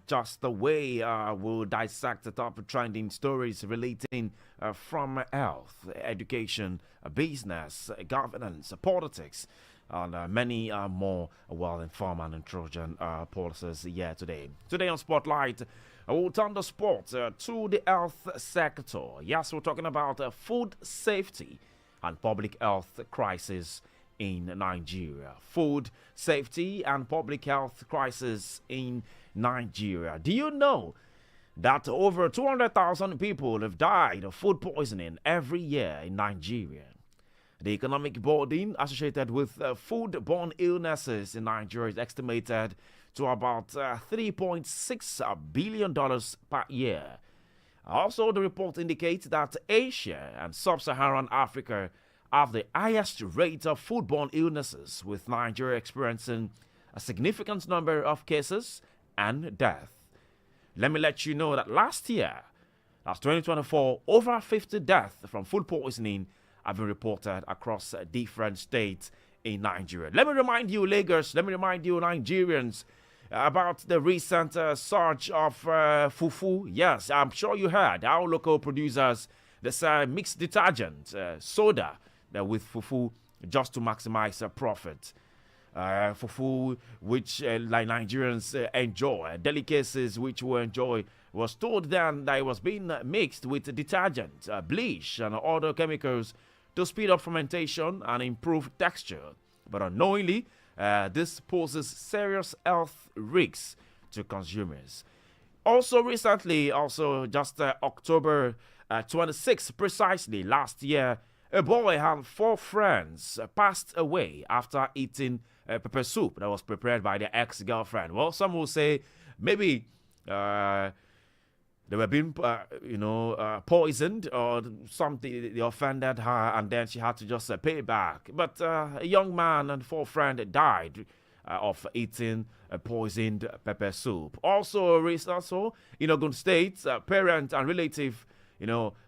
Just the way we'll dissect the top trending stories relating from health, education, business, governance, politics, and many more well-informed and Trojan policies here today. Today on Spotlight, we'll turn the sport to the health sector. Yes, we're talking about food safety and public health crisis in Nigeria. Food safety and public health crisis in Nigeria. Do you know that over 200,000 people have died of food poisoning every year in Nigeria? The economic burden associated with foodborne illnesses in Nigeria is estimated to about $3.6 billion per year. Also, the report indicates that Asia and sub-Saharan Africa have the highest rate of foodborne illnesses, with Nigeria experiencing a significant number of cases and death. Let me let you know that last year, that's 2024, over 50 deaths from food poisoning have been reported across different states in Nigeria. Let me remind you, Lagos, let me remind you, Nigerians, about the recent surge of fufu. Yes, I'm sure you heard our local producers, this mixed detergent, soda, with fufu just to maximize profit. Fufu, which like Nigerians enjoy, delicacies which we enjoy, was told then that it was being mixed with detergent, bleach, and other chemicals to speed up fermentation and improve texture. But unknowingly, this poses serious health risks to consumers. Also recently, just October 26 precisely last year, a boy and 4 friends passed away after eating pepper soup that was prepared by their ex-girlfriend. Well, some will say maybe they were being, poisoned or something. They offended her, and then she had to just pay back. But a young man and 4 friends died of eating poisoned pepper soup. Also in Ogun State, parents and relatives,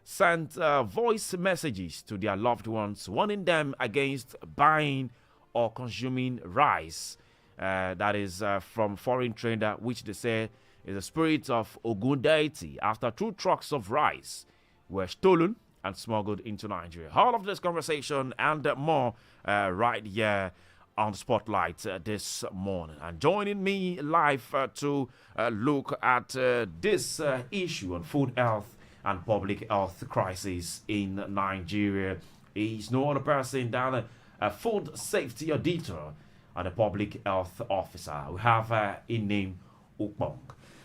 sent voice messages to their loved ones, warning them against buying or consuming rice that is from foreign trader, which they say is the spirit of Ogun deity, after 2 trucks of rice were stolen and smuggled into Nigeria. All of this conversation and more right here on Spotlight this morning. And joining me live to look at this issue on food health and public health crisis in Nigeria is no other person than a food safety auditor and a public health officer. We have Inem Ukpong.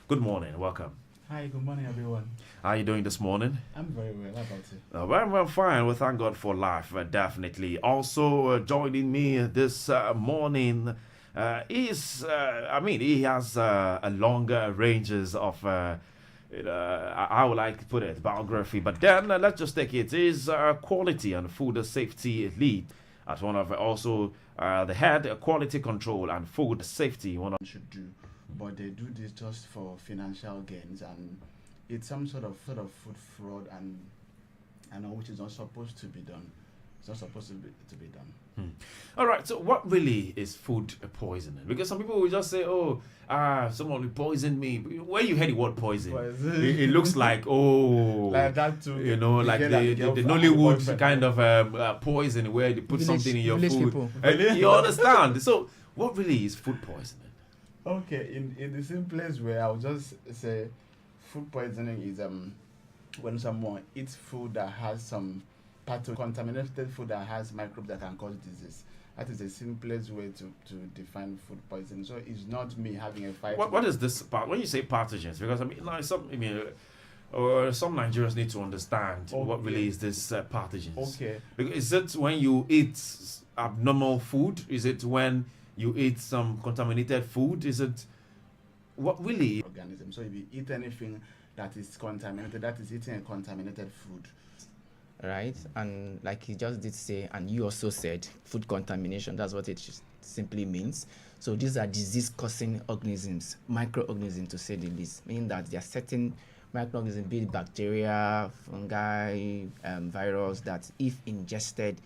Good morning, welcome. Hi, good morning, everyone. How are you doing this morning? I'm very well. How about you? Well, fine. Well, thank God for life, definitely. Also joining me this morning he has a longer ranges of, I would like to put it, biography. But then let's just take it. He's quality and food safety lead at one of also the head quality control and food safety. One of should do, but they do this just for financial gains, and it's some sort of food fraud, and which is not supposed to be done. It's not supposed to be done. All right. So, what really is food poisoning? Because some people will just say, "Oh, someone will poison me." When you hear the word poison, it looks like like that too. Like the Nollywood kind of poison where they put something in your food. You understand? So, what really is food poisoning? Okay, in the simplest way, I would just say food poisoning is when someone eats food that has some contaminated food that has microbes that can cause disease. That is the simplest way to define food poisoning. So it's not me having a fight. What is this part? When you say pathogens, because some Nigerians need to understand what really is this pathogens. Okay. Because is it when you eat abnormal food? Is it when you eat some contaminated food? Is it what really? Organism. So if you eat anything that is contaminated, that is eating a contaminated food. Right, and like he just did say, and you also said, food contamination, that's what it simply means. So these are disease-causing organisms, microorganisms to say the least, meaning that there are certain microorganisms, be it bacteria, fungi, virus, that if ingested,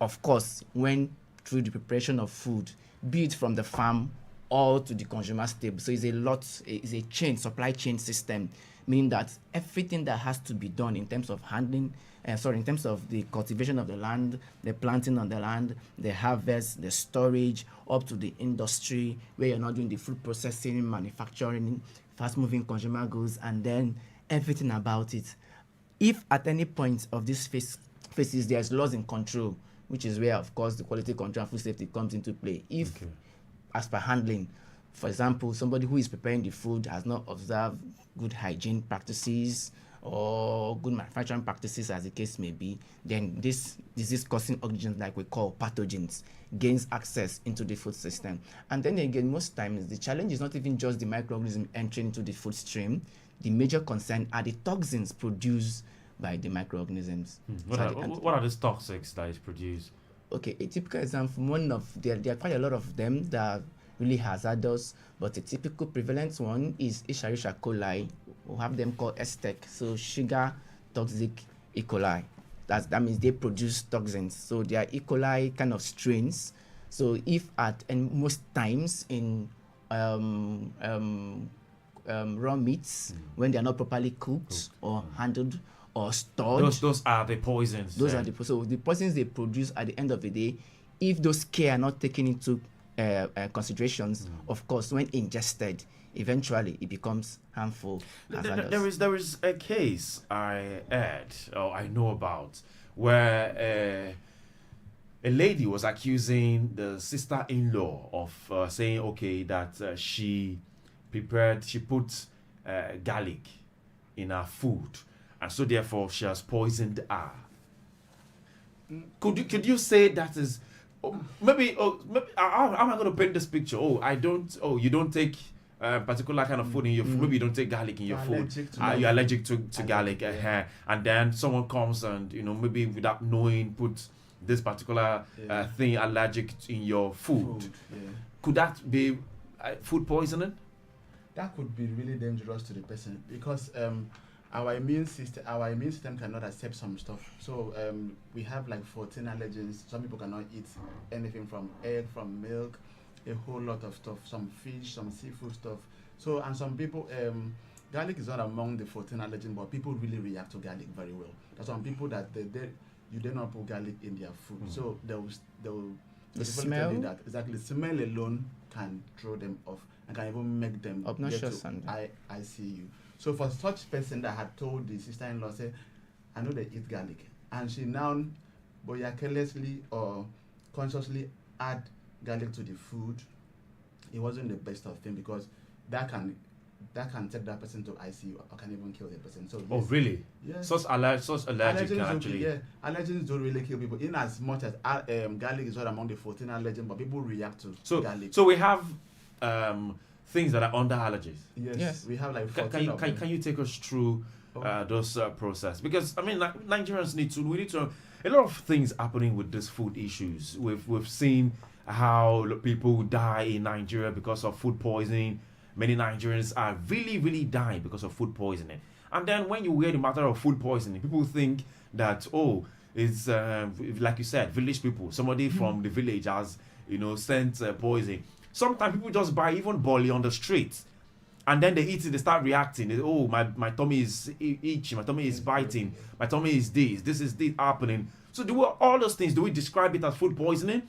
of course, when through the preparation of food, be it from the farm all to the consumer table. So it's a lot, it's a chain, supply chain system, meaning that everything that has to be done in terms of handling, in terms of the cultivation of the land, the planting on the land, the harvest, the storage, up to the industry, where you're not doing the food processing, manufacturing, fast-moving consumer goods, and then everything about it. If at any point of this phases there's loss in control, which is where, of course, the quality control and food safety comes into play. If, as per handling, for example, somebody who is preparing the food has not observed good hygiene practices or good manufacturing practices, as the case may be, then this disease-causing organisms, like we call pathogens, gains access into the food system. And then again, most times, the challenge is not even just the microorganism entering into the food stream. The major concern are the toxins produced by the microorganisms. What are these toxics that is produced? Okay, a typical example, there are quite a lot of them that are really hazardous, but a typical prevalent one is Escherichia coli. We have them called STEC, so sugar toxic E. coli. That means they produce toxins. So they are E. coli kind of strains. So if and most times in raw meats, when they are not properly cooked or handled or stored, those are the poisons. So the poisons they produce at the end of the day, if those care are not taken into considerations, of course, when ingested, eventually it becomes harmful. There is a case I heard or I know about where a lady was accusing the sister-in-law of saying, okay, that she put garlic in her food, and so therefore she has poisoned her. Could you say that is maybe how am I going to paint this picture? You don't take particular kind of food in your food. Maybe you don't take garlic in your food. You're allergic to garlic. And then someone comes and, maybe without knowing, put this particular thing allergic in your food. Could that be food poisoning? That could be really dangerous to the person, because our immune system cannot accept some stuff. So we have like 14 allergens. Some people cannot eat anything from egg, from milk, a whole lot of stuff, some fish, some seafood stuff. So, and some people, garlic is not among the 14 allergens, but people really react to garlic very well. There's some people that you do not put garlic in their food. So the smell? That exactly, smell alone can throw them off and can even make them obnoxious get to ICU. So for such person that had told the sister-in-law, say, I know they eat garlic, and she now, whether carelessly or consciously add garlic to the food, it wasn't the best of thing, because that can take that person to ICU or can even kill the person. So oh really? Yeah. Such allergic actually. Allergens don't really kill people, in as much as garlic is not among the 14 allergens, but people react to garlic. So we have things that are under allergies. Yes. We have like 14 can you take us through those process? Because I mean, Nigerians need to a lot of things happening with these food issues. We've seen how people die in Nigeria because of food poisoning. Many Nigerians are really, really dying because of food poisoning. And then when you hear the matter of food poisoning, people think that, it's like you said, village people. Somebody from the village has, sent poison. Sometimes people just buy even bolly on the street, and then they eat it, they start reacting. My tummy is itchy, my tummy is biting, my tummy is this is happening. So all those things, do we describe it as food poisoning?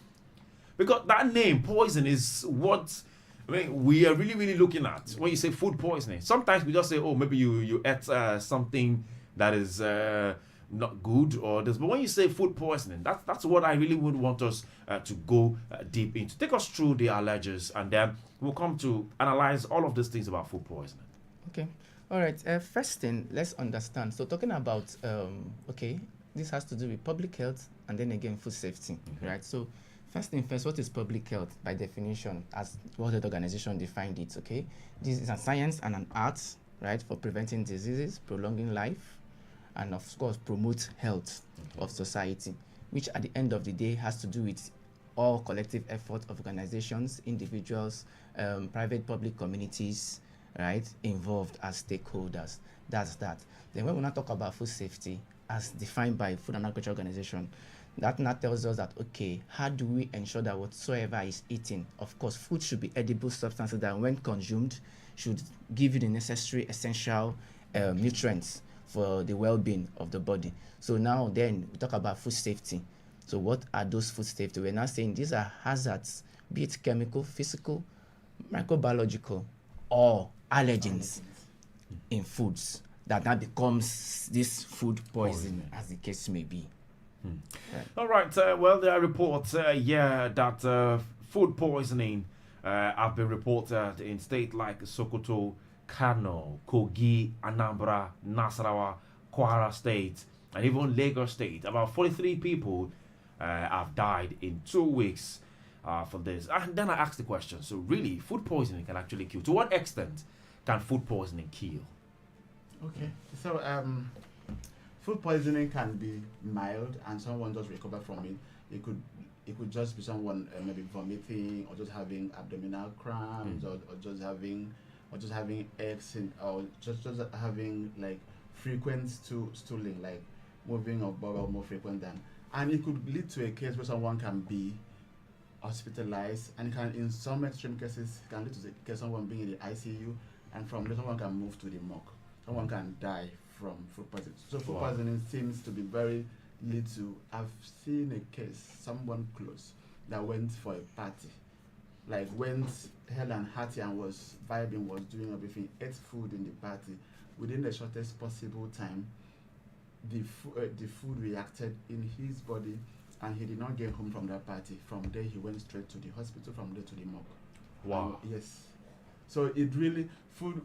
Because that name, poison, is what we are really, really looking at when you say food poisoning. Sometimes we just say, maybe you ate something that is not good or this. But when you say food poisoning, that's what I really would want us to go deep into. Take us through the allergies, and then we'll come to analyze all of these things about food poisoning. Okay. All right. First thing, let's understand. So talking about, this has to do with public health and then again food safety, right? So first thing first, what is public health by definition, as World Health Organization defined it, okay? This is a science and an art, right, for preventing diseases, prolonging life, and of course promote health of society, which at the end of the day has to do with all collective effort of organizations, individuals, private, public communities, right, involved as stakeholders. That's that. Then when we now talk about food safety as defined by Food and Agriculture Organization, that now tells us that, okay, how do we ensure that whatsoever is eaten, of course, food should be edible substances that when consumed should give you the necessary essential nutrients for the well-being of the body. So now then we talk about food safety. So what are those food safety? We're now saying these are hazards, be it chemical, physical, microbiological, or allergens in foods that now becomes this food poison, as the case may be. All right. Well, there are reports, that food poisoning have been reported in states like Sokoto, Kano, Kogi, Anambra, Nasarawa, Kwara State, and even Lagos State. About 43 people have died in 2 weeks from this. And then I asked the question, so really, food poisoning can actually kill. To what extent can food poisoning kill? Okay, so food poisoning can be mild and someone just recover from it. It could just be someone maybe vomiting or just having abdominal cramps or just having aches or just having like frequent stooling, like moving or bowel more frequent than, and it could lead to a case where someone can be hospitalized, and can in some extreme cases can lead to the case someone being in the ICU, and from there someone can move to the morgue. Someone can die from food poisoning. So food poisoning seems to be very little. I've seen a case, someone close, that went for a party, like went hell and hearty and was vibing, was doing everything, ate food in the party. Within the shortest possible time, the food reacted in his body, and he did not get home from that party. From there, he went straight to the hospital. From there to the morgue. Wow. Yes. So it really food.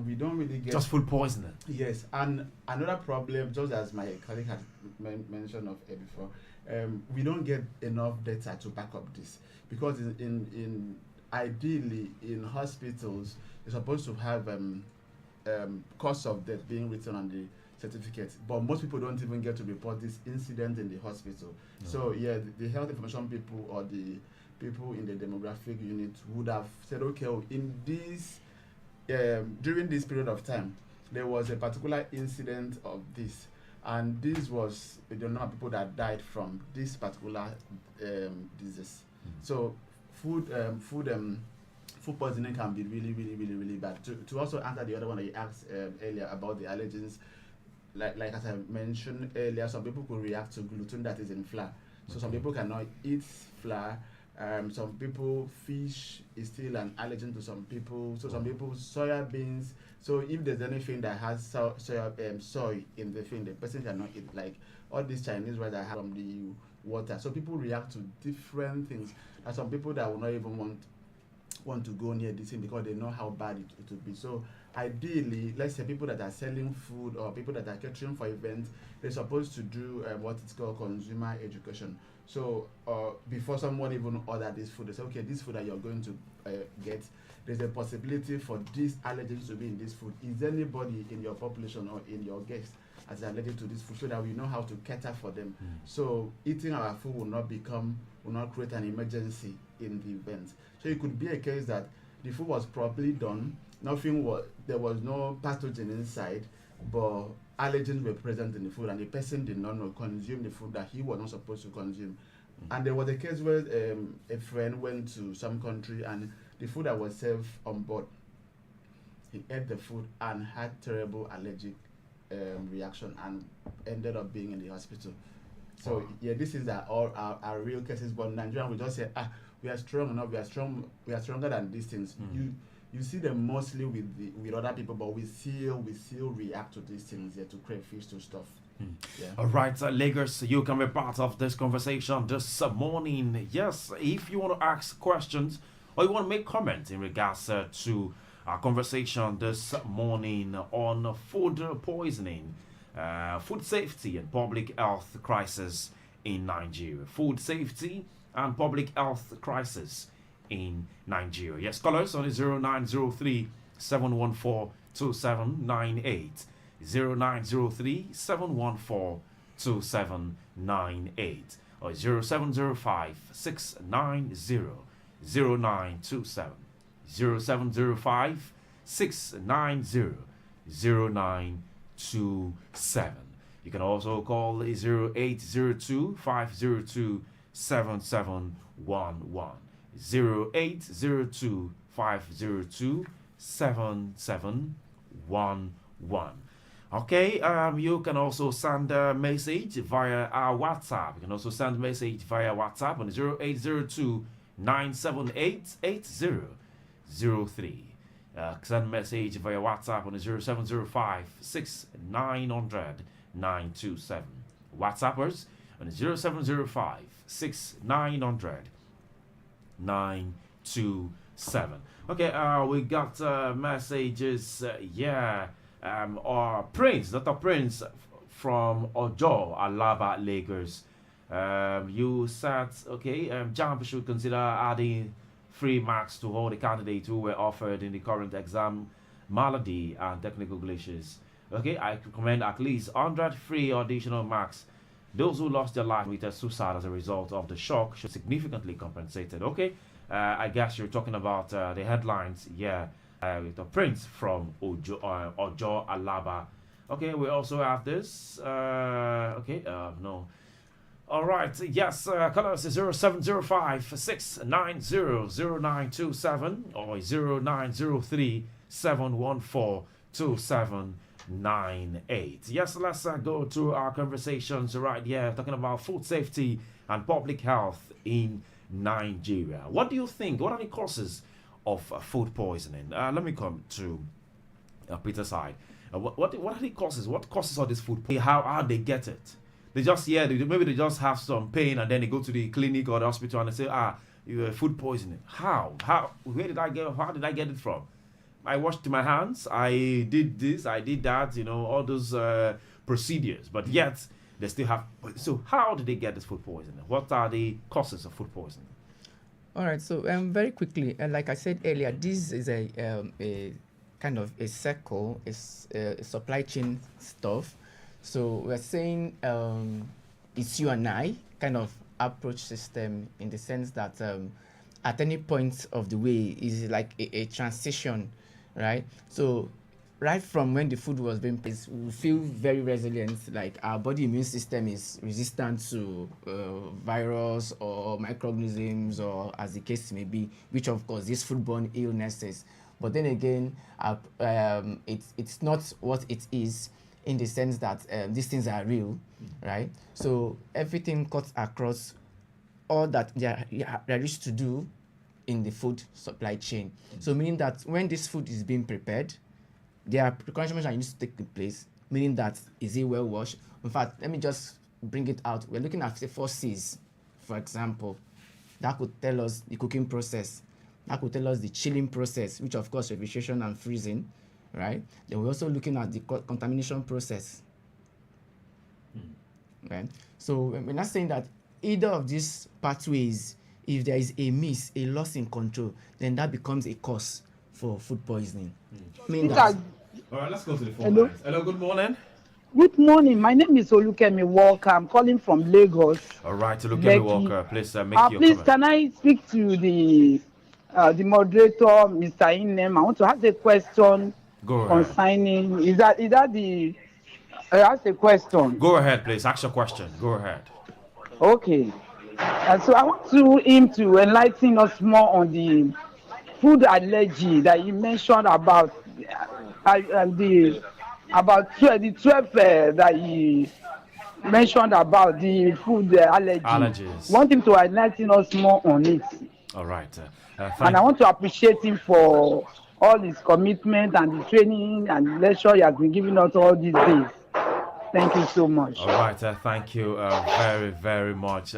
We don't really get just food poisoning. Yes, and another problem, just as my colleague had mentioned of it before, we don't get enough data to back up this, because in ideally in hospitals you're supposed to have cause of death being written on the certificate, but most people don't even get to report this incident in the hospital. No. So yeah, the health information people or the people in the demographic unit would have said, okay, in this during this period of time, there was a particular incident of this, and this was the number of people that died from this particular disease. So food poisoning can be really bad. To also answer the other one that you asked earlier about the allergens, like as I mentioned earlier, some people could react to gluten that is in flour. So some people cannot eat flour. Some people, fish is still an allergen to some people. So some people, soya beans. So if there's anything that has soy in the thing, the person cannot eat. Like all these Chinese rice that have from the water. So people react to different things. And some people that will not even want to go near this thing because they know how bad it will be. So ideally, let's say people that are selling food or people that are catering for events, they're supposed to do what is called consumer education. So before someone even order this food, they say, okay, this food that you're going to get, there's a possibility for these allergens to be in this food. Is anybody in your population or in your guests as allergic to this food, so that we know how to cater for them? So eating our food will not create an emergency in the event. So it could be a case that the food was properly done, there was no pathogen inside, but allergens were present in the food, and the person did not consume the food that he was not supposed to consume. And there was a case where a friend went to some country, and the food that was served on board, he ate the food and had terrible allergic reaction and ended up being in the hospital. So yeah, this is all our real cases. But Nigerian will just say, we are strong enough, we are stronger than these things. You see them mostly with other people, but we still react to these things, to crayfish, to stuff. Yeah. All right, Lagos, you can be part of this conversation this morning. Yes, if you want to ask questions or you want to make comments in regards to our conversation this morning on food poisoning, food safety and public health crisis in Nigeria. Food safety and public health crisis in Nigeria. Yes, callers on 0903 714 2798. 0903 714 2798 or 0705 690 0927. 0705 690-0927. You can also call 0802-502-7711. 0802-502-7711. Okay, you can also send a message via our WhatsApp. You can also send a message via WhatsApp on 0802-978-8003. Send a message via WhatsApp on 0705-6900-927. WhatsAppers on 0705-6900-927. Okay, we got messages. Or Prince, Dr. Prince from Ojo, Alaba, Lagos. You said, okay, JAMB should consider adding free marks to all the candidates who were offered in the current exam malady and technical glitches. Okay, I recommend at least 100 free or additional marks. Those who lost their life with a suicide as a result of the shock should significantly compensated. Okay, I guess you're talking about the headlines. Yeah. With the Prince from Ojo, Alaba. Okay, we also have this. No. All right, yes, color is 0705-690-0927 or 0903-714-2798. Yes, let's go to our conversations right here, talking about food safety and public health in Nigeria. What do you think? What are the causes of food poisoning? Let me come to Peterside. What are the causes? What causes all this food poisoning? How they get it? They just maybe they just have some pain and then they go to the clinic or the hospital and they say, you have food poisoning. How? Where did I get? How did I get it from? I washed my hands. I did this. I did that. All those procedures. But yet they still have. So how did they get this food poisoning? What are the causes of food poisoning? All right, so very quickly, like I said earlier, this is a kind of a circle, it's a supply chain stuff. So we're saying it's you and I kind of approach system in the sense that at any point of the way is like a transition, right? So right from when the food was being placed, we feel very resilient, like our body immune system is resistant to virus or microorganisms or as the case may be, which of course these foodborne illnesses. But then again, it's not what it is in the sense that these things are real, right? So everything cuts across all that they used to do in the food supply chain. So meaning that when this food is being prepared, there are precautions that need to take place, meaning that is it well washed? In fact, let me just bring it out. We're looking at the 4 C's, for example. That could tell us the cooking process. That could tell us the chilling process, which of course refrigeration and freezing, right? Then we're also looking at the contamination process. Right? So we're not saying that either of these pathways, if there is a miss, a loss in control, then that becomes a cause for food poisoning. All right, let's go to the phone lines. Hello, good morning. Good morning. My name is Olukemi Walker. I'm calling from Lagos. All right, Olukemi Walker, please make your please, comment. can I speak to the moderator, Mr. Inem? I want to ask a question concerning. Is that the? I asked a question. Go ahead, please. Ask your question. Go ahead. Okay. So I want him to enlighten us more on the food allergy that you mentioned about the 12 that you mentioned about the food allergies. I want him to enlighten us more on it. All right. And I want to appreciate him for all his commitment and the training and lecture he has been giving us all these days. Thank you so much. All right, thank you very, very much.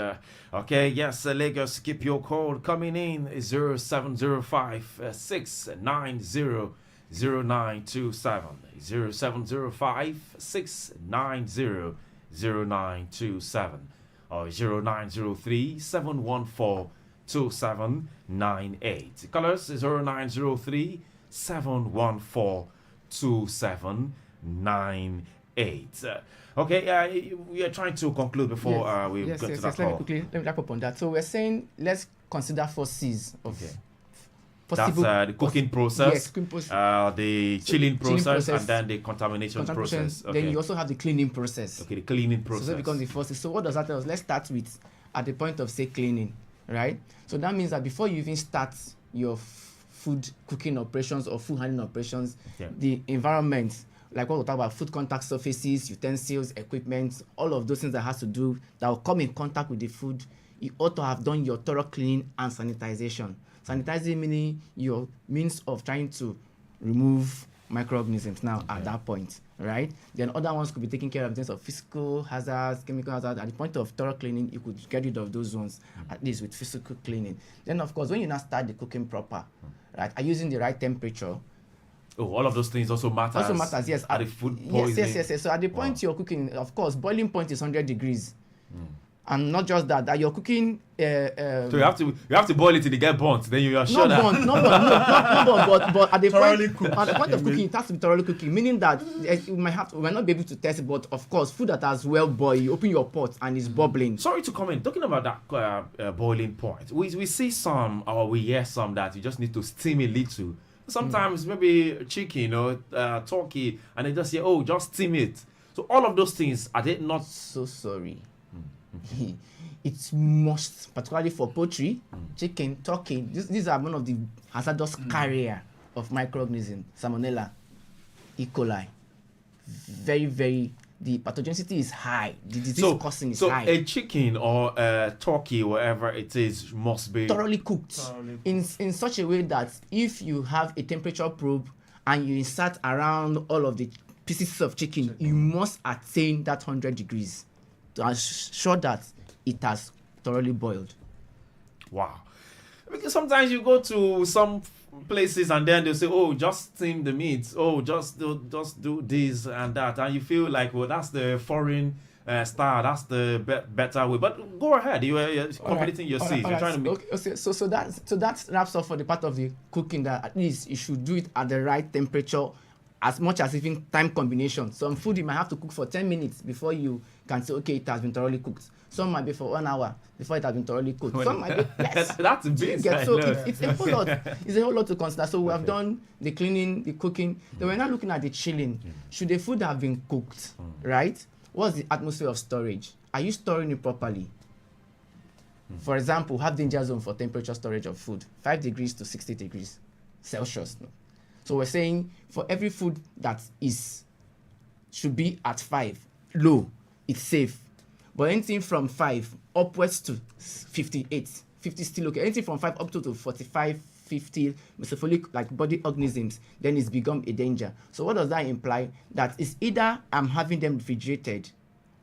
Okay, yes, Lagos, keep your call coming in 0705 690 0927. 0705 690 0927 or 0903 714 2798. Colors 0903 714 2798. Okay, we are trying to conclude before we get to that call. Let me quickly wrap up on that. So we're saying let's consider 4 C's of possible. That's the cooking process. Yes, cooking process. The chilling process, and then the contamination process. Okay. Then you also have the cleaning process. Okay, the cleaning process. So that becomes the first. So what does that tell us? Let's start with at the point of say cleaning, right? So that means that before you even start your food cooking operations or food handling operations, the environment, like what we talk about, food contact surfaces, utensils, equipment, all of those things that has to do that will come in contact with the food, you ought to have done your thorough cleaning and sanitization. Sanitizing meaning your means of trying to remove microorganisms now at that point, right? Then other ones could be taken care of in terms of physical hazards, chemical hazards. At the point of thorough cleaning, you could get rid of those ones, at least with physical cleaning. Then, of course, when you now start the cooking proper, right, are using the right temperature. Oh, all of those things also matter. Also matters, yes. At the food poisoning. Yes. So at the point you're cooking, of course, boiling point is 100 degrees. And not just that you're cooking. So you have to boil it till it get burnt. Then you are sure not burnt, but at the point of cooking, it has to be thoroughly cooking. Meaning that we might not be able to test it, but of course, food that has well boiled, you open your pot and it's bubbling. Sorry to comment. Talking about that boiling point, we see some or we hear some that you just need to steam a little. Sometimes maybe chicken or turkey, and they just say, "Oh, just steam it." So all of those things, are they not? So sorry. It's must, particularly for poultry, chicken, turkey. These are one of the hazardous carrier of microorganisms, Salmonella, E. coli. Very, very. The pathogenicity is high. The disease causing is high. So a chicken or a turkey, whatever it is, must be thoroughly cooked. In such a way that if you have a temperature probe and you insert around all of the pieces of chicken, you must attain that 100 degrees to ensure that it has thoroughly boiled. Wow. Because sometimes you go to some places and then they say, "Oh, just steam the meat. Oh, just do this and that," and you feel like, well, that's the foreign style. That's the better way. But go ahead. You're completing your seeds. You're trying to make. Okay. So that wraps up for the part of the cooking that at least you should do it at the right temperature, as much as even time combination. Some food you might have to cook for 10 minutes before you can say, okay, it has been thoroughly cooked. Some might be for 1 hour before it has been thoroughly cooked. Some might be less. That's a bit. So it's a whole lot. It's a whole lot to consider. So we have done the cleaning, the cooking. Then we're now looking at the chilling. Should the food have been cooked, right? What's the atmosphere of storage? Are you storing it properly? For example, have danger zone for temperature storage of food, 5 degrees to 60 degrees Celsius. So we're saying for every food that should be at 5, low, it's safe. But anything from 5 upwards to 58, 50 still okay. Anything from 5 up to 45, 50 mesophilic like body organisms, then it's become a danger. So what does that imply? That it's either I'm having them refrigerated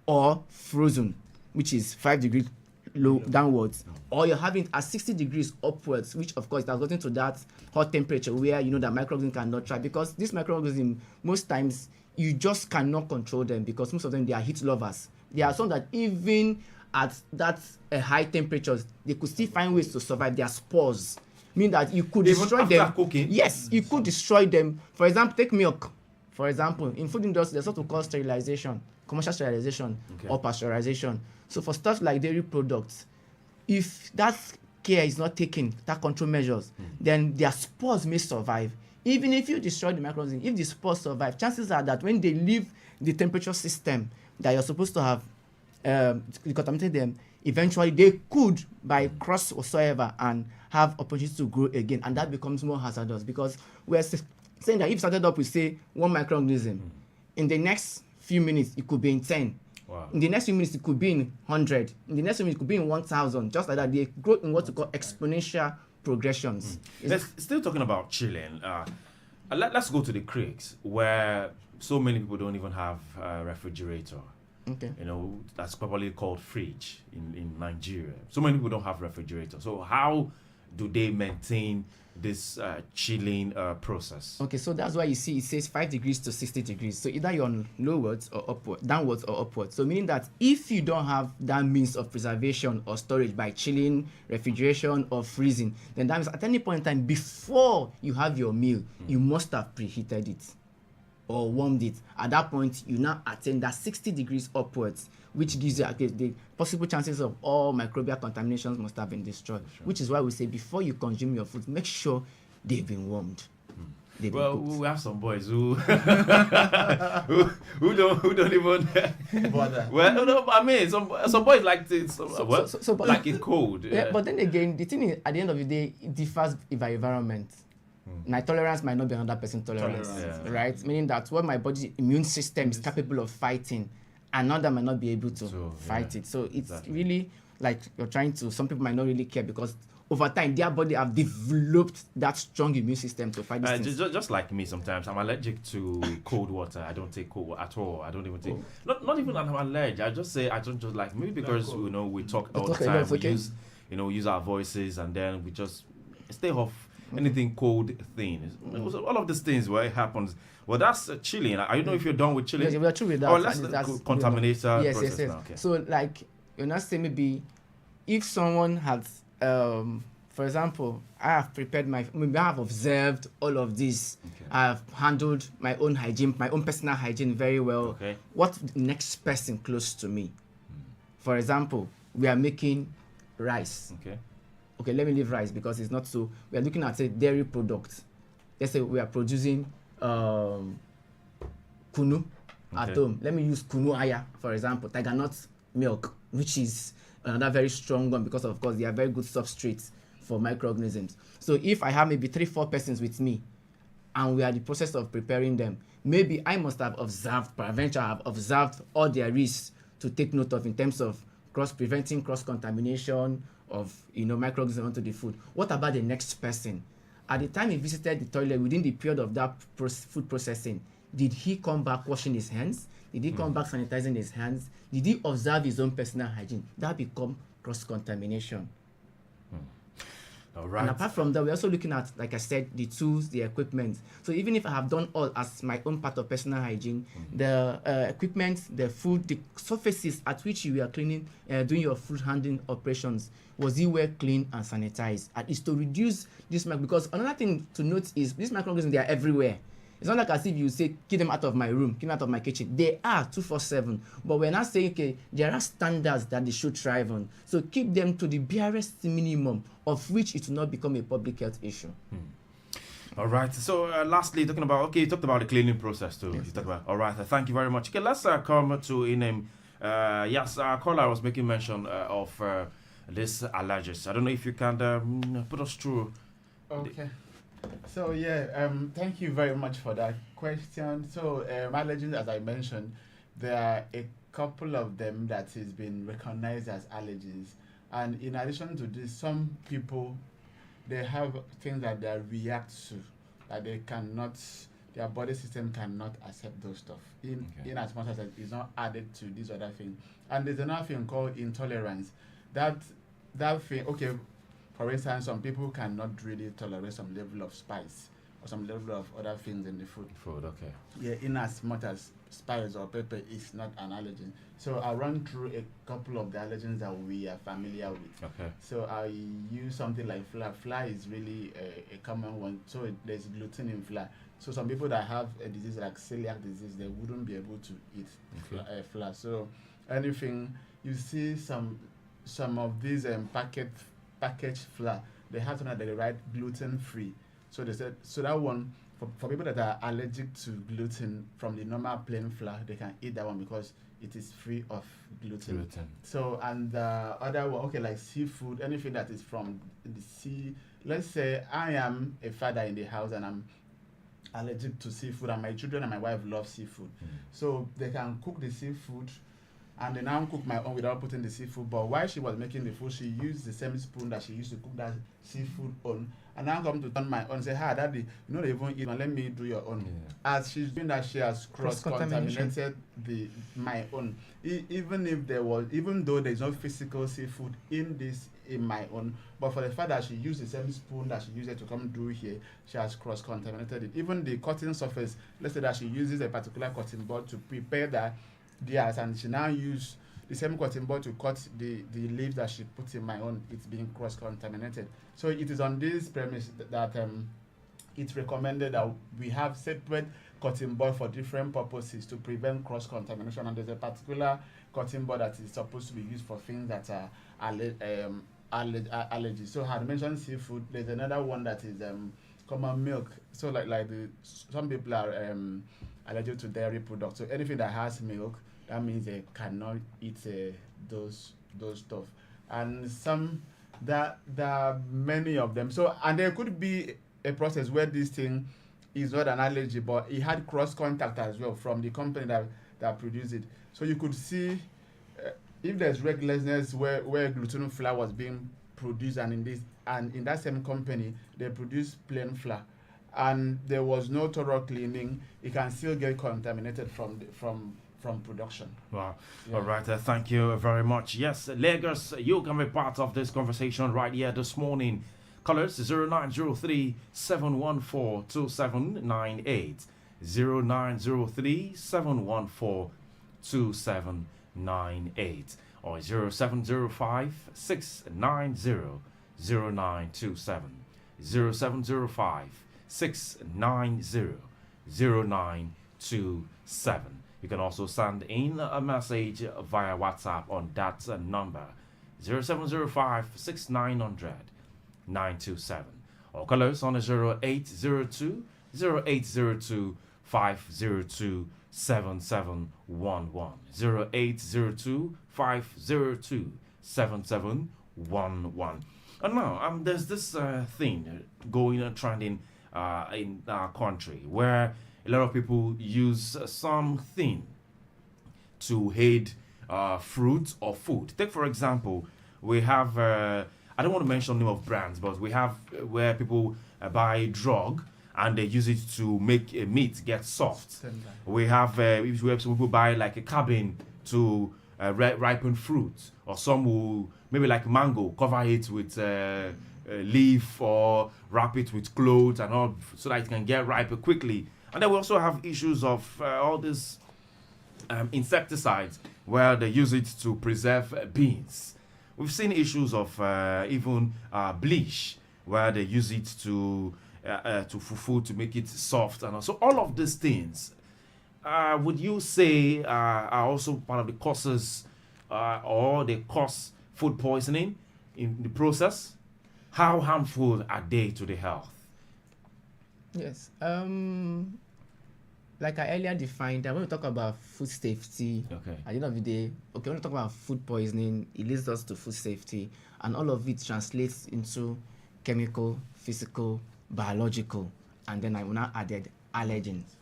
or frozen, which is 5 degrees low downwards, or you're having it at 60 degrees upwards, which of course it has gotten to that hot temperature where you know that microorganisms cannot thrive, because these microorganisms most times you just cannot control them, because most of them, they are heat lovers. There are some that even at that high temperatures they could still find ways to survive. Their spores mean that you could even destroy after them. Cooking? Yes, you could destroy them. For example, take milk. For example, in food industry, there's what we call sterilization, commercial sterilization, or pasteurization. So for stuff like dairy products, if that care is not taken, that control measures, then their spores may survive. Even if you destroy the microorganisms, if the spores survive, chances are that when they leave the temperature system that you're supposed to have contaminated them, eventually they could, by cross whatsoever, and have opportunity to grow again, and that becomes more hazardous, because we're saying that if you started up with, say, 1 microorganism, in the next few minutes it could be in 10. Wow. In the next few minutes it could be in 100. In the next few minutes it could be in 1,000. Just like that, they grow in what we call exponential progressions. Still talking about chilling. Let's go to the creeks where so many people don't even have a refrigerator. Okay. You know, that's probably called fridge in Nigeria. So many people don't have refrigerator. So how do they maintain this chilling process? Okay, so that's why you see it says 5 degrees to 60 degrees. So either you're on downwards or upwards. So meaning that if you don't have that means of preservation or storage by chilling, refrigeration, or freezing, then that means at any point in time before you have your meal, you must have preheated it or warmed it. At that point, you now attain that 60 degrees upwards, which gives you the possible chances of all microbial contaminations must have been destroyed. Which is why we say before you consume your food, make sure they've been warmed. They've been Well, cooked. we have some boys who who don't even Bother. well, no, I mean some boys like it, But like it cold. yeah, but then again, the thing is, at the end of the day, it differs by environment. My tolerance might not be another person's tolerance, Tolerance. right? Meaning that what my body immune system is capable of fighting, another might not be able to fight it. So it's really like you're trying to. Some people might not really care because over time their body have developed that strong immune system to fight these things. Just like me, sometimes I'm allergic to cold water. I don't take cold water at all. I don't even take. Not even that I'm allergic. I just say I don't just like maybe because we talk all the time. We use our voices and then we just stay off anything cold thing. All of these things where it happens. Well, that's chilling. I don't know if you're done with chilling. Yes, we are true with that. Oh, let's that's contaminator yes, process yes. now. Okay. So like you're not saying maybe if someone has for example, I have prepared maybe I have observed all of this. Okay. I have handled my own hygiene, my own personal hygiene very well. Okay. What the next person close to me? For example, we are making rice. Okay, let me leave rice because it's not so. We are looking at a dairy product. Let's say we are producing kunu at home. Let me use kunu aya, for example, tiger nut milk, which is another very strong one because of course they are very good substrates for microorganisms. So if I have maybe 3-4 persons with me and we are in the process of preparing them, maybe I must have observed, peradventure I have observed all there is to take note of in terms of preventing cross-contamination of microorganisms onto the food. What about the next person? At the time he visited the toilet within the period of that food processing, did he come back washing his hands? Did he come back sanitizing his hands? Did he observe his own personal hygiene? That become cross-contamination. All right. And apart from that, we're also looking at, like I said, the tools, the equipment. So even if I have done all as my own part of personal hygiene, the equipment, the food, the surfaces at which you are cleaning, doing your food handling operations, was it well cleaned and sanitized? And it's to reduce this because another thing to note is these microorganisms, they are everywhere. It's not like as if you say, keep them out of my room, keep them out of my kitchen. They are 24/7. But we're not saying, okay, there are standards that they should thrive on. So keep them to the barest minimum of which it will not become a public health issue. All right. So lastly, you talked about the cleaning process too. Yes, You talked about. All right. Thank you very much. Okay, let's come to Inem. Yes, caller was making mention of this allergies. I don't know if you can put us through. Okay. So thank you very much for that question. So allergens, as I mentioned, there are a couple of them that has been recognized as allergies, and in addition to this, some people they have things that they react to that their body system cannot accept those stuff in as much as it is not added to this other thing. And there's another thing called intolerance. That thing, okay. For instance, some people cannot really tolerate some level of spice or some level of other things in the food. Okay. Yeah, in as much as spice or pepper is not an allergen. So I'll run through a couple of the allergens that we are familiar with. Okay. So I use something like flour. Flour is really a common one. So there's gluten in flour. So some people that have a disease like celiac disease, they wouldn't be able to eat flour. So anything you see some of these packaged flour, they have something that they write gluten free. So they said that one for people that are allergic to gluten from the normal plain flour, they can eat that one because it is free of gluten. So and the other one, okay, like seafood, anything that is from the sea. Let's say I am a father in the house and I'm allergic to seafood, and my children and my wife love seafood. So they can cook the seafood and then I'll cook my own without putting the seafood. But while she was making the food, she used the same spoon that she used to cook that seafood on. And now come to turn my own, say, "Hi, Daddy, you know they won't eat. Let me do your own." As she's doing that, she has cross-contaminated my own. Even though there's no physical seafood in my own, but for the fact that she used the same spoon that she used it to come do here, she has cross-contaminated it. Even the cutting surface, let's say that she uses a particular cutting board to prepare that. Yes, and she now use the same cutting board to cut the leaves that she put in my own. It's being cross-contaminated. So it is on this premise that it's recommended that we have separate cutting board for different purposes to prevent cross-contamination. And there's a particular cutting board that is supposed to be used for things that are allergies. So I had mentioned seafood. There's another one that is common milk. So some people are allergic to dairy products. So anything that has milk, that means they cannot eat those stuff. And there are many of them. So, and there could be a process where this thing is not an allergy, but it had cross contact as well from the company that produced it. So you could see if there's recklessness where gluten flour was being produced, and in that same company they produce plain flour, and there was no thorough cleaning, it can still get contaminated from production. Wow. Yeah. All right. Thank you very much. Yes, Lagos, you can be part of this conversation right here this morning. Callers 0903 714 2798. 0903 714 2798. Or 0705 690 0927. 0705 690 0927. You can also send in a message via WhatsApp on that number 0705 6900 927, or call us on 0802 0802 502 7711. 0802 502 7711. And now there's this thing going and trending in our country where a lot of people use something to aid fruit or food. Take, for example, we have, I don't want to mention the name of brands, but we have where people buy drug and they use it to make meat get soft. We have where some people buy like a cabin to ripen fruit, or some will maybe like mango, cover it with leaf or wrap it with clothes and all so that it can get ripe quickly. And then we also have issues of all these insecticides where they use it to preserve beans. We've seen issues of even bleach where they use it to fufu to make it soft. And also all of these things, would you say are also part of the causes or they cause food poisoning in the process? How harmful are they to the health? Yes. Like I earlier defined, when we talk about food safety, Okay. at the end of the day, when we talk about food poisoning, it leads us to food safety, and all of it translates into chemical, physical, biological, and then I will now added allergens,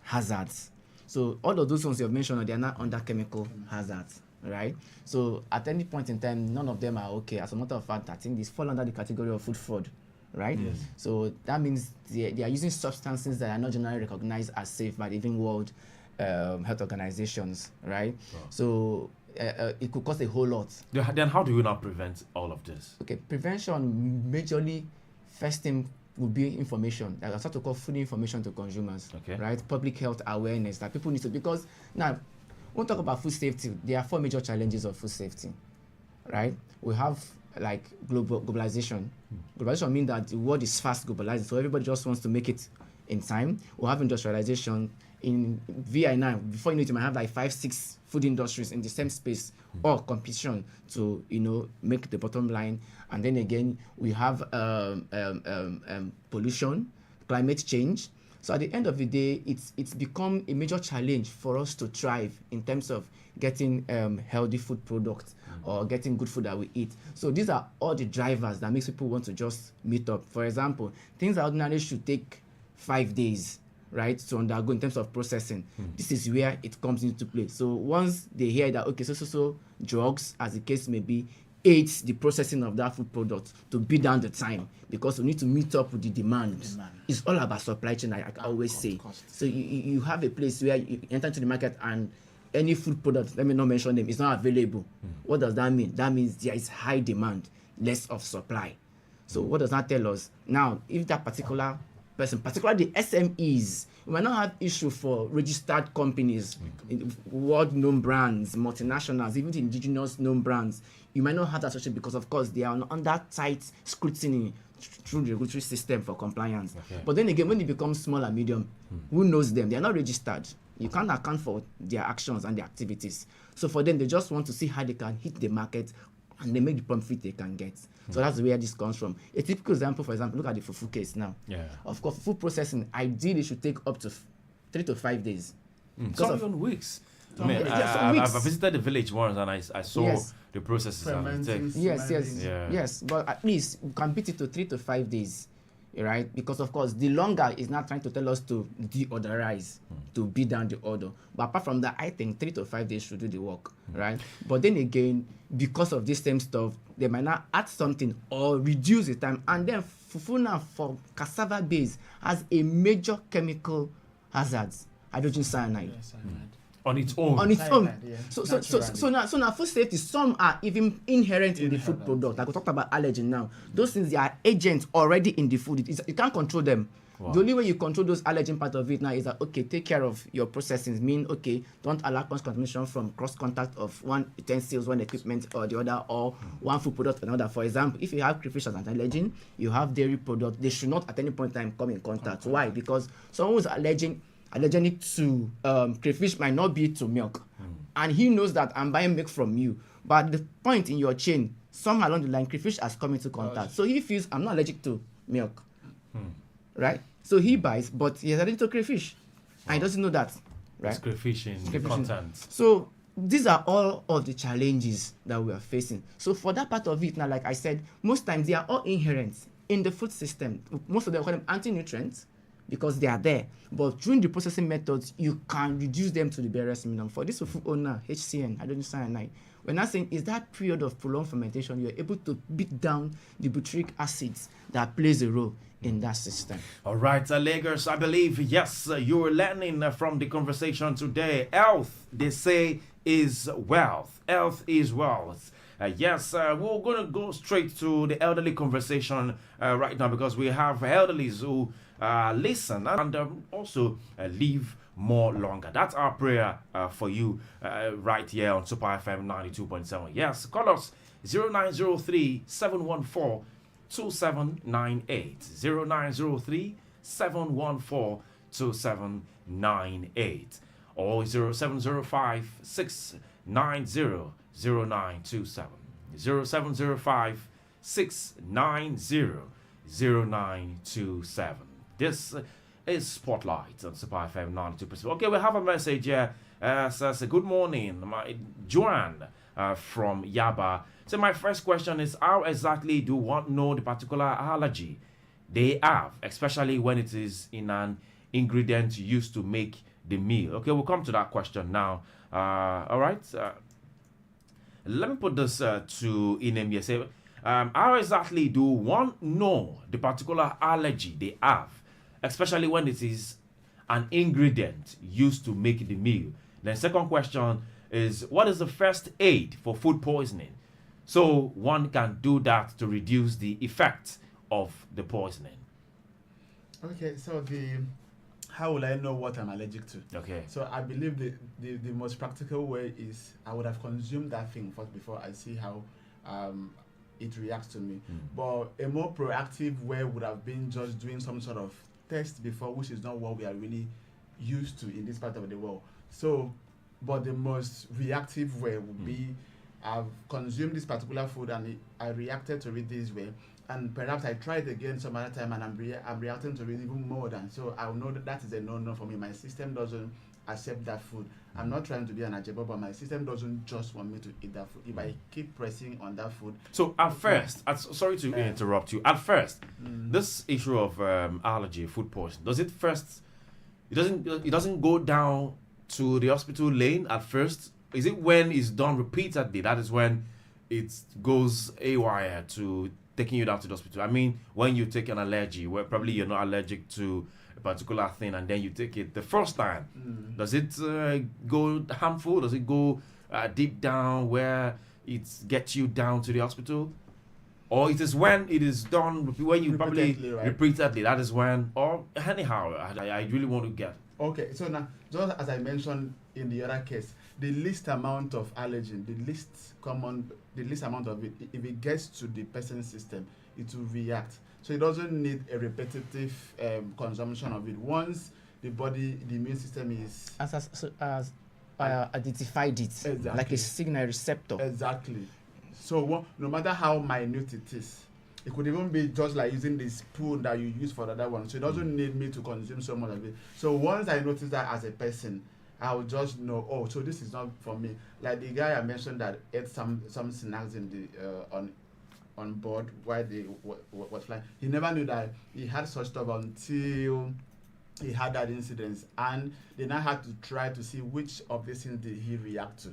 hazards. So all of those ones you've mentioned, they are not under chemical hazards, right? So at any point in time, none of them are okay. As a matter of fact, I think these fall under the category of food fraud. Right? Yes. So that means they are using substances that are not generally recognized as safe by even World Health Organizations, right? Oh. So it could cost a whole lot. Then how do you now prevent all of this? Okay, prevention majorly, first thing would be information. That's what we call food information to consumers, Okay. right? Public health awareness that people need to, because now, when we talk about food safety, there are 4 major challenges of food safety, right? We have like globalization. Globalization means that the world is fast globalized, so everybody just wants to make it in time. We have industrialization. In VI now, before you know it, you might have like 5-6 food industries in the same space, or competition to make the bottom line. And then again, we have pollution, climate change. So at the end of the day, it's become a major challenge for us to thrive in terms of getting healthy food products or getting good food that we eat. So these are all the drivers that makes people want to just meet up. For example, things that ordinarily should take 5 days, right, to undergo in terms of processing. This is where it comes into play. So once they hear that, okay, so drugs, as the case may be, aids the processing of that food product to beat down the time, because we need to meet up with the demand. It's all about supply chain, I always say. So you have a place where you enter into the market and any food product, let me not mention them, is not available. What does that mean? That means there is high demand, less of supply. So what does that tell us? Now, if that particular person, particularly the SMEs, we might not have issue for registered companies, world-known brands, multinationals, even the indigenous known brands. You might not have that situation because, of course, they are under tight scrutiny through the regulatory system for compliance. Okay. But then again, when it becomes small and medium, who knows them? They are not registered. You can't account for their actions and their activities. So for them, they just want to see how they can hit the market and they make the profit they can get. So that's where this comes from. A typical example, for example, look at the fufu case now. Yeah. Of course, fufu processing ideally should take up to 3 to 5 days. Some even weeks. I mean, weeks. I visited the village once and I saw the processes and it takes. Yes. But at least we can beat it to 3 to 5 days, right? Because of course, the longer is not trying to tell us to deodorize, to beat down the odor. But apart from that, I think 3 to 5 days should do the work, right? But then again, because of this same stuff, they might not add something or reduce the time. And then fufu now for cassava base has a major chemical hazard, hydrogen cyanide. Yeah, cyanide. On its own. On its own. Yeah. So now food safety, some are even inherent in the food product. Like we talked about allergen now. Those things, they are agents already in the food. You can't control them. Wow. The only way you control those allergen part of it now is that, okay, take care of your processing. Mean, okay, don't allow cross-contamination from cross-contact of one utensils, one equipment or the other, or one food product or another. For example, if you have crayfish as an allergen, you have dairy product, they should not at any point in time come in contact. Why? Because someone who's allergenic to crayfish might not be to milk. And he knows that I'm buying milk from you. But at the point in your chain, somewhere along the line, crayfish has come into contact. So he feels I'm not allergic to milk. Right? So he buys, but he is allergic to crayfish. And he doesn't know that. Right? It's crayfish in the content. So these are all of the challenges that we are facing. So for that part of it, now, like I said, most times they are all inherent in the food system. Most of them call them anti-nutrients, because they are there. But during the processing methods, you can reduce them to the barest minimum. For this food owner, HCN, hydrogen cyanide, we're not saying is that period of prolonged fermentation, you're able to beat down the butyric acids that plays a role in that system. All right, Lagos, I believe, yes, you're learning from the conversation today. Health, they say, is wealth. Health is wealth. Yes, we're going to go straight to the elderly conversation right now, because we have elderlies who listen and also live more longer. That's our prayer for you right here on Super FM 92.7. Yes, call us 0903 714 2798. 0903 714 2798 or 0705 690 0927. 0705 690 0927. This is Spotlight on Super FM 92%. Okay, we have a message here. Says, good morning, Joanne from Yaba. So my first question is, how exactly do one know the particular allergy they have, especially when it is in an ingredient used to make the meal? Okay, we'll come to that question now. All right. Let me put this to Inem here. Say, how exactly do one know the particular allergy they have, especially when it is an ingredient used to make the meal? Then second question is, what is the first aid for food poisoning? So one can do that to reduce the effect of the poisoning. Okay, so how will I know what I'm allergic to? Okay. So I believe the most practical way is I would have consumed that thing first before I see how it reacts to me. But a more proactive way would have been just doing some sort of test before, which is not what we are really used to in this part of the world. So, but the most reactive way would be, I've consumed this particular food and I reacted to it this way, and perhaps I tried again some other time and I'm reacting to it even more than, so I'll know that is a no-no for me. My system doesn't accept that food. I'm not trying to be an ajebo, but my system doesn't just want me to eat that food. If I keep pressing on that food. So at first, sorry to interrupt you. At first, this issue of allergy, food poisoning, does it first? It doesn't go down to the hospital lane at first. Is it when it's done repeatedly that is when it goes haywire to taking you down to the hospital? I mean, when you take an allergy, where probably you're not allergic to a particular thing, and then you take it the first time, does it go harmful? Does it go deep down where it gets you down to the hospital? Or it is when it is done, when you probably repeatedly, that is when, or anyhow, I really want to get. Okay, so now, just as I mentioned in the other case, the least amount of allergen, the least amount of it, if it gets to the person's system, it will react. So it doesn't need a repetitive consumption of it. Once the immune system is identified it, exactly, like a signal receptor. Exactly. So no matter how minute it is, it could even be just like using the spoon that you use for the other one. So it doesn't need me to consume so much of it. So once I notice that as a person, I will just know, oh, so this is not for me. Like the guy I mentioned that ate some snacks in the on board while they was flying. He never knew that he had such stuff until he had that incident, and they now had to try to see which of these things did he react to.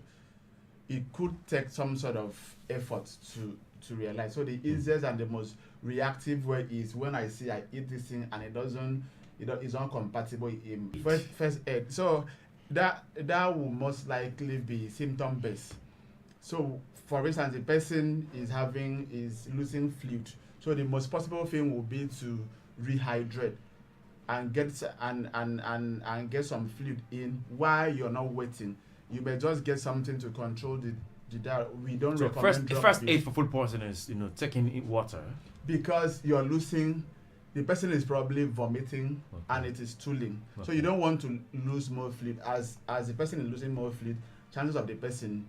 It could take some sort of effort to realize. So the easiest and the most reactive way is when I see I eat this thing and it's not compatible in first aid. So that will most likely be symptom based. So for instance, the person is losing fluid. So the most possible thing will be to rehydrate and get some fluid in while you're not waiting. You may just get something to control the we don't recommend first aid for food poisoning is taking in water, because you're losing. The person is probably vomiting and it is stooling. So you don't want to lose more fluid. As the person is losing more fluid, chances of the person,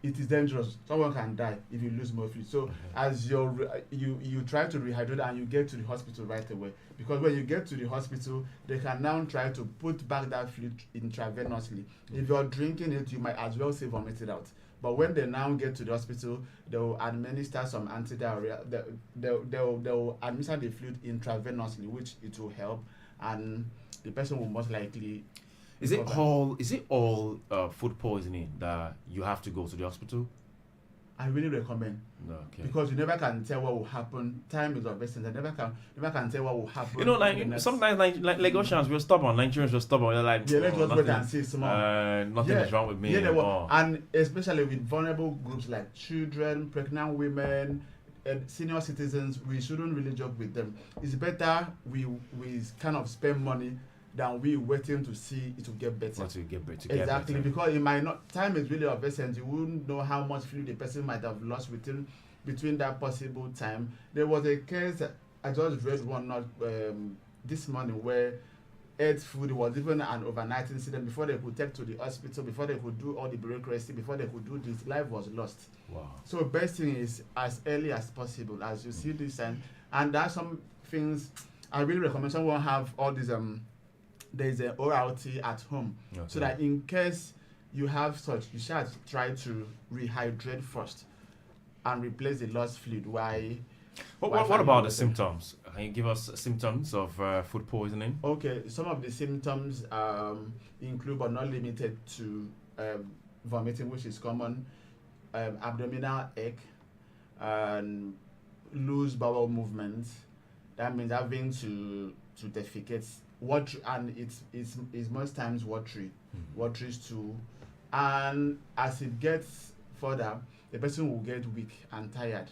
it is dangerous. Someone can die if you lose more fluid. So as you try to rehydrate and you get to the hospital right away, because when you get to the hospital, they can now try to put back that fluid intravenously. If you're drinking it, you might as well say vomit it out. But when they now get to the hospital, they will administer some antidiarrhea. They will administer the fluid intravenously, which it will help, and the person will most likely. Is it all food poisoning that you have to go to the hospital? I really recommend. Okay. Because you never can tell what will happen. Time is of essence. I never can tell what will happen. Sometimes like Lagosians, we're stubborn. Nigerians, we're stubborn. We're like, let's just wait and see small. Nothing is wrong with me. And especially with vulnerable groups like children, pregnant women, senior citizens, we shouldn't really joke with them. It's better we kind of spend money than we waiting to see it will get better. Exactly, because it might not. Time is really of essence. You wouldn't know how much fluid the person might have lost between that possible time. There was a case I just read one this morning where ate food was even an overnight incident. Before they could take to the hospital, before they could do all the bureaucracy, before they could do this, life was lost. Wow. So best thing is as early as possible as you see this, and there are some things I really recommend someone have all these there's an ORT at home, so that in case you have such, you should try to rehydrate first and replace the lost fluid. What about the symptoms? Can you give us symptoms of food poisoning? Okay, some of the symptoms include but not limited to vomiting, which is common, abdominal ache, and loose bowel movements. That means having to defecate. Water, and it's most times watery stool, and as it gets further, the person will get weak and tired.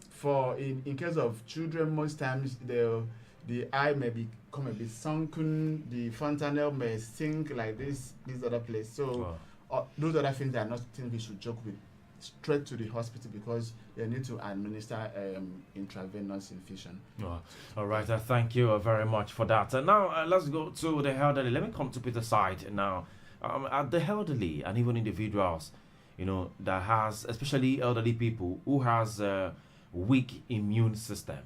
For in case of children, most times the eye may become a bit sunken, the fontanelle may sink like this other place. So those other things are not things we should joke with. Straight to the hospital because they need to administer intravenous infusion. All right, thank you very much for that. Now let's go to the elderly. Let me come to Peterside now. At the elderly and even individuals, that has, especially elderly people who has a weak immune system.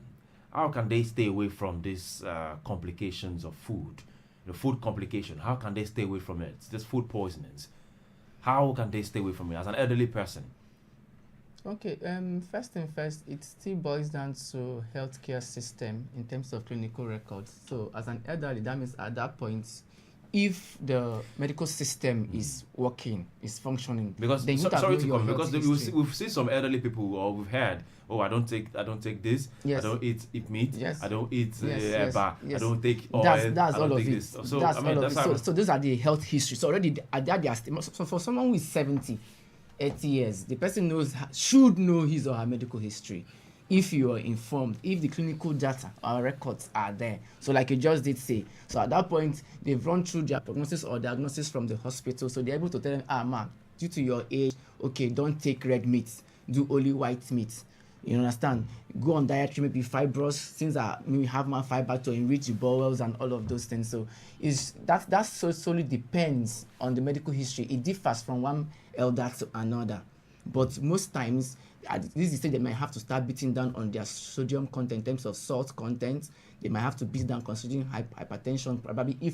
How can they stay away from these complications of food? The food complication. How can they stay away from it? This food poisonings. How can they stay away from it as an elderly person? Okay, first thing first, it still boils down to healthcare system in terms of clinical records. So as an elderly, that means at that point, if the medical system is working, is functioning, because then we've seen some elderly people, or we've heard, I don't take this, yes. I don't eat meat, yes. I don't eat yes. I don't take oil, that's I all don't of take it. this. So that's all of it. So those are the health history. So already so for someone who is 70, 80 years, the person should know his or her medical history. If you are informed, if the clinical data or records are there. So like you just did say, so at that point, they've run through their prognosis or diagnosis from the hospital. So they're able to tell them, man, due to your age, okay, don't take red meat, do only white meat. You understand? Go on dietary, maybe fibrous, things that maybe have more fiber to enrich the bowels and all of those things. So that solely depends on the medical history. It differs from one elder to another. But most times, at this stage, they might have to start beating down on their sodium content in terms of salt content. They might have to beat down considering hypertension,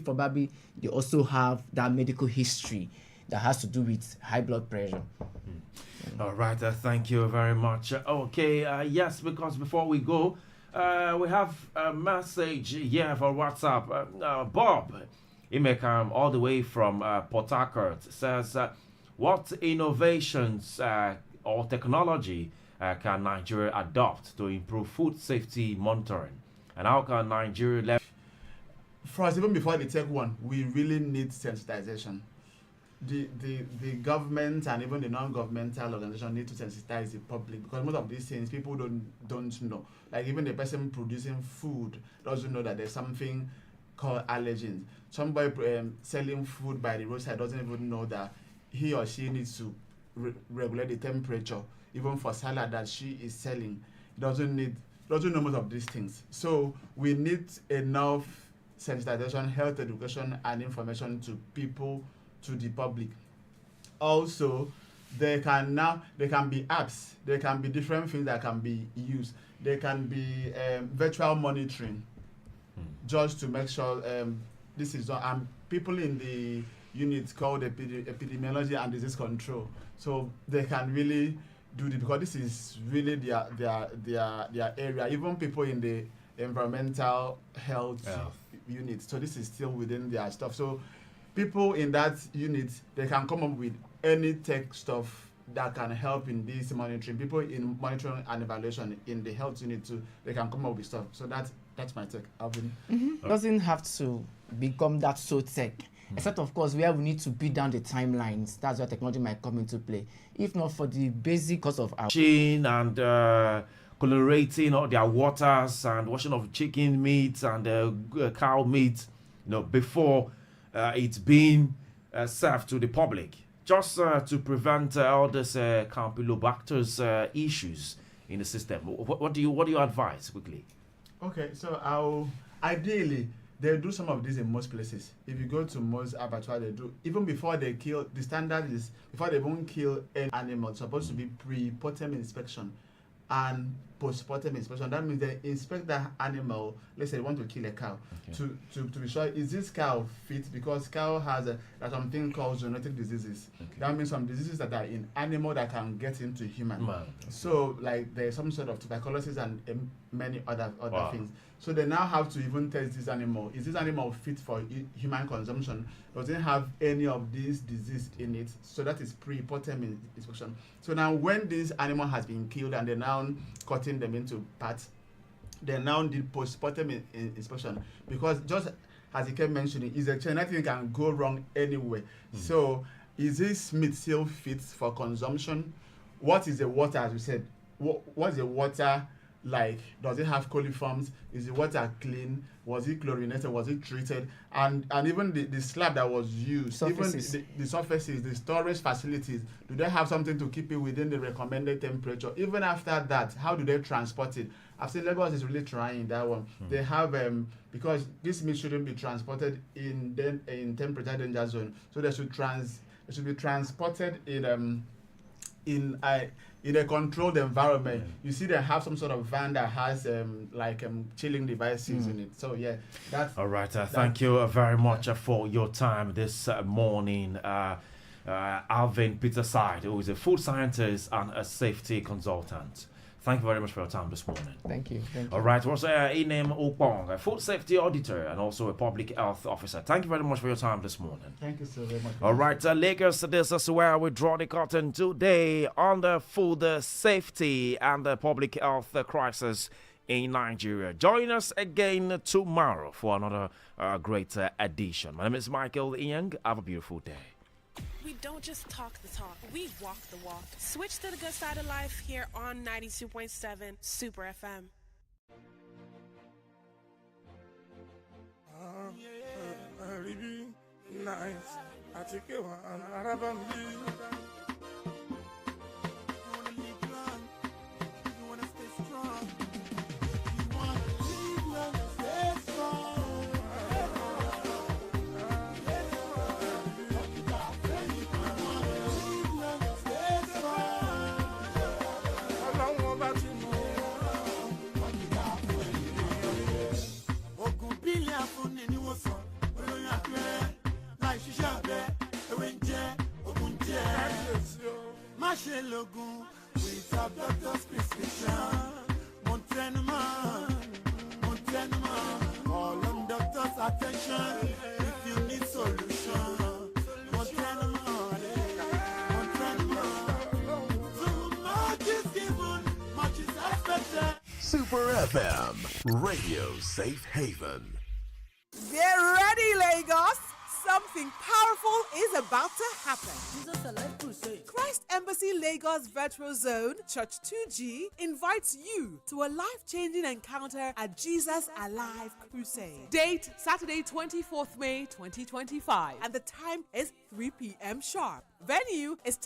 probably they also have that medical history that has to do with high blood pressure. All right, thank you very much. Okay, yes, because before we go, we have a message here for WhatsApp. Bob Imekam, all the way from Port Harcourt, says, what innovations or technology can Nigeria adopt to improve food safety monitoring? And how can Nigeria... First, even before the tech one, we really need sensitization. The government and even the non-governmental organization need to sensitize the public, because most of these things people don't know. Like even the person producing food doesn't know that there's something called allergens. Somebody selling food by the roadside doesn't even know that he or she needs to regulate the temperature, even for salad that she is selling. Doesn't know most of these things. So we need enough sensitization, health education, and information to people, to the public. Also, there can be apps, there can be different things that can be used. There can be virtual monitoring, just to make sure this is done. People in the units called epidemiology and disease control, so they can really do this, because this is really their area. Even people in the environmental health unit, so this is still within their stuff. So people in that unit, they can come up with any tech stuff that can help in this monitoring. People in monitoring and evaluation in the health unit too, they can come up with stuff. So that's my tech, Alvin. Doesn't have to become that so tech. Except, of course, where we need to beat down the timelines. That's where technology might come into play. If not for the basic cost of our... and colorating all their waters and washing of chicken meat and cow meat, before it's being served to the public, just to prevent all this Campylobacter's issues in the system. What do you advise quickly? Okay, so ideally they do some of this in most places. If you go to most abattoirs, they do. Even before they kill, the standard is before they won't kill any animal, it's supposed to be pre-mortem inspection and post-mortem inspection. That means they inspect the animal. Let's say they want to kill a cow, to be sure, is this cow fit? Because cow has something called zoonotic diseases. That means some diseases that are in animal that can get into human. So like there's some sort of tuberculosis and many other things. So they now have to even test this animal. Is this animal fit for human consumption? Does it have any of these disease in it? So that is pre-mortem inspection. So now when this animal has been killed and they're now cutting them into parts, they now did post-mortem inspection, because just as he kept mentioning, is a chain, nothing can go wrong anywhere. So is this meat still fit for consumption? What is the water, as we said? What's the water like? Does it have coliforms? Is the water clean? Was it chlorinated? Was it treated? And even the slab that was used, surfaces. Even the surfaces, the storage facilities, do they have something to keep it within the recommended temperature? Even after that, how do they transport it? I've seen Lagos is really trying that one. They have because this meat shouldn't be transported in temperature danger zone, so they should be transported in a controlled environment. You see, they have some sort of van that has chilling devices in it. So yeah, that's all right. Thank you very much for your time this morning, Alvin Peterside, who is a food scientist and a safety consultant. Thank you very much for your time this morning. Thank you. All right, also Inem Ukpong, a food safety auditor and also a public health officer. Thank you very much for your time this morning. Thank you so very much. All right, Lagos, this is where we draw the curtain today on the food safety and the public health crisis in Nigeria. Join us again tomorrow for another great edition. My name is Michael Young. Have a beautiful day. We don't just talk the talk, we walk the walk. Switch to the good side of life here on 92.7 Super FM. Nice. I take you on Arabam. with a doctor's prescription. Call on doctor's attention if you need solution. Super FM, Radio Safe Haven. Get ready, Lagos! Something powerful is about to happen. Christ Embassy Lagos Virtual Zone, Church 2G, invites you to a life-changing encounter at Jesus Alive Crusade. Date, Saturday, 24th May, 2025. And the time is 3 p.m. sharp. Venue is